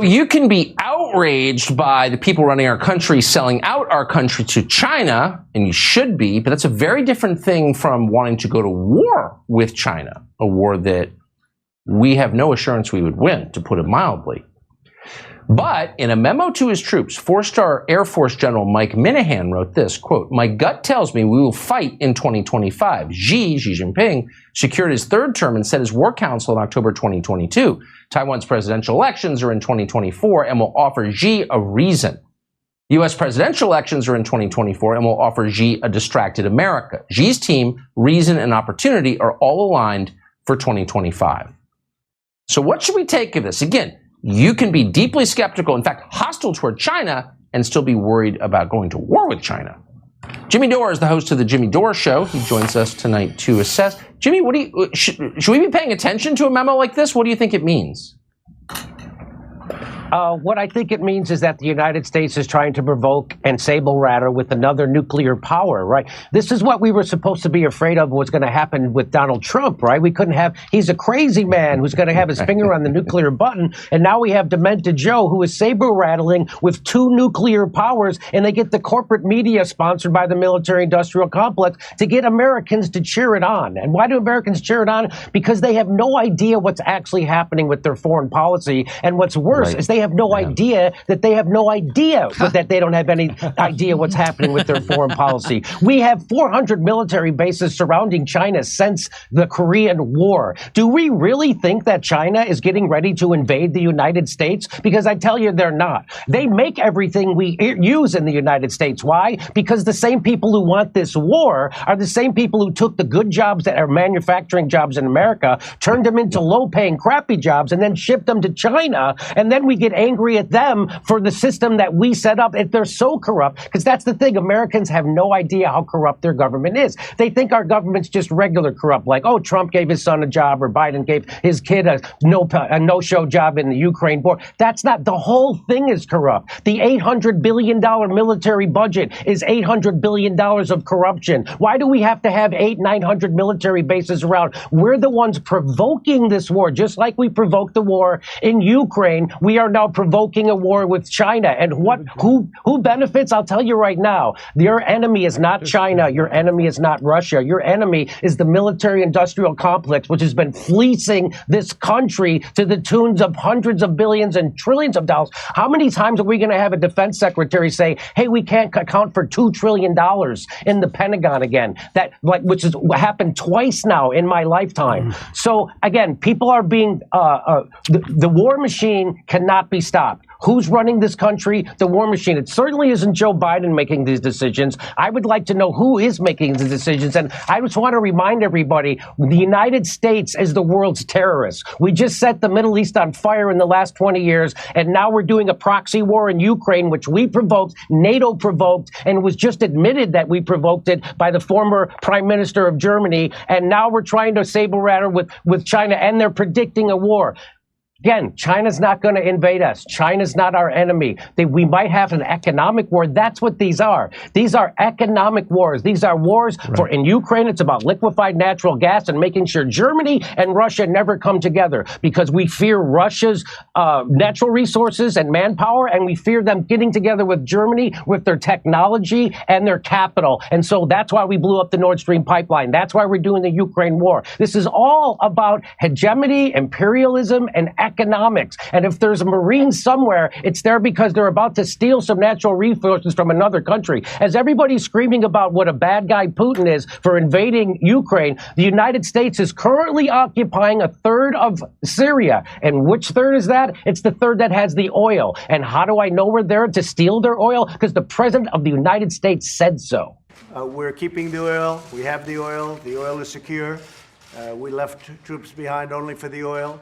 You can be outraged by the people running our country selling out our country to China, and you should be, but that's a very different thing from wanting to go to war with China, a war that we have no assurance we would win, to put it mildly. But in a memo to his troops, four-star Air Force General Mike Minahan wrote this, quote, "My gut tells me we will fight in 2025. Xi Jinping secured his third term and set his war council in October 2022. Taiwan's presidential elections are in 2024 and will offer Xi a reason. U.S. presidential elections are in 2024 and will offer Xi a distracted America. Xi's team, reason, and opportunity are all aligned for 2025. So what should we take of this? Again, you can be deeply skeptical, in fact, hostile toward China, and still be worried about going to war with China. Jimmy Dore is the host of the Jimmy Dore Show. He joins us tonight to assess. Jimmy, should we be paying attention to a memo like this? What do you think it means? What I think it means is that the United States is trying to provoke and sable rattle with another nuclear power, right? This is what we were supposed to be afraid of was going to happen with Donald Trump, right? We couldn't have, he's a crazy man who's going to have his finger on the nuclear button. And now we have Demented Joe, who is saber rattling with two nuclear powers, and they get the corporate media sponsored by the military industrial complex to get Americans to cheer it on. And why do Americans cheer it on? Because they have no idea what's actually happening with their foreign policy. And what's worse is they have no idea that they have no idea that they don't have any idea what's happening with their foreign policy. We have 400 military bases surrounding China since the Korean War. Do we really think that China is getting ready to invade the United States? Because I tell you, they're not. They make everything we use in the United States. Why? Because the same people who want this war are the same people who took the good jobs that are manufacturing jobs in America, turned them into low-paying, crappy jobs, and then shipped them to China, and then we get angry at them for the system that we set up if they're so corrupt, because that's the thing. Americans have no idea how corrupt their government is. They think our government's just regular corrupt, like, oh, Trump gave his son a job or Biden gave his kid a no-show job in the Ukraine war. That's not, the whole thing is corrupt. The $800 billion military budget is $800 billion of corruption. Why do we have to have 900 military bases around? We're the ones provoking this war, just like we provoked the war in Ukraine. We are now provoking a war with China. And who benefits? I'll tell you right now, your enemy is not China. Your enemy is not Russia. Your enemy is the military industrial complex, which has been fleecing this country to the tunes of hundreds of billions and trillions of dollars. How many times are we going to have a defense secretary say, hey, we can't account for $2 trillion in the Pentagon again? That, like, which has happened twice now in my lifetime. So again, people are being, the war machine cannot be stopped. Who's running this country? The war machine. It certainly isn't Joe Biden making these decisions. I would like to know who is making the decisions. And I just want to remind everybody, the United States is the world's terrorist. We just set the Middle East on fire in the last 20 years. And now we're doing a proxy war in Ukraine, which we provoked, NATO provoked, and was just admitted that we provoked it by the former prime minister of Germany. And now we're trying to saber rattle with China, and they're predicting a war. Again, China's not going to invade us. China's not our enemy. We might have an economic war. That's what these are. These are economic wars. These are wars for, in Ukraine, it's about liquefied natural gas and making sure Germany and Russia never come together, because we fear Russia's natural resources and manpower, and we fear them getting together with Germany with their technology and their capital. And so that's why we blew up the Nord Stream pipeline. That's why we're doing the Ukraine war. This is all about hegemony, imperialism, and economics. And if there's a Marine somewhere, it's there because they're about to steal some natural resources from another country. As everybody's screaming about what a bad guy Putin is for invading Ukraine, the United States is currently occupying a third of Syria. And which third is that? It's the third that has the oil. And how do I know we're there to steal their oil? Because the President of the United States said so. We're keeping the oil. We have the oil. The oil is secure. We left troops behind only for the oil.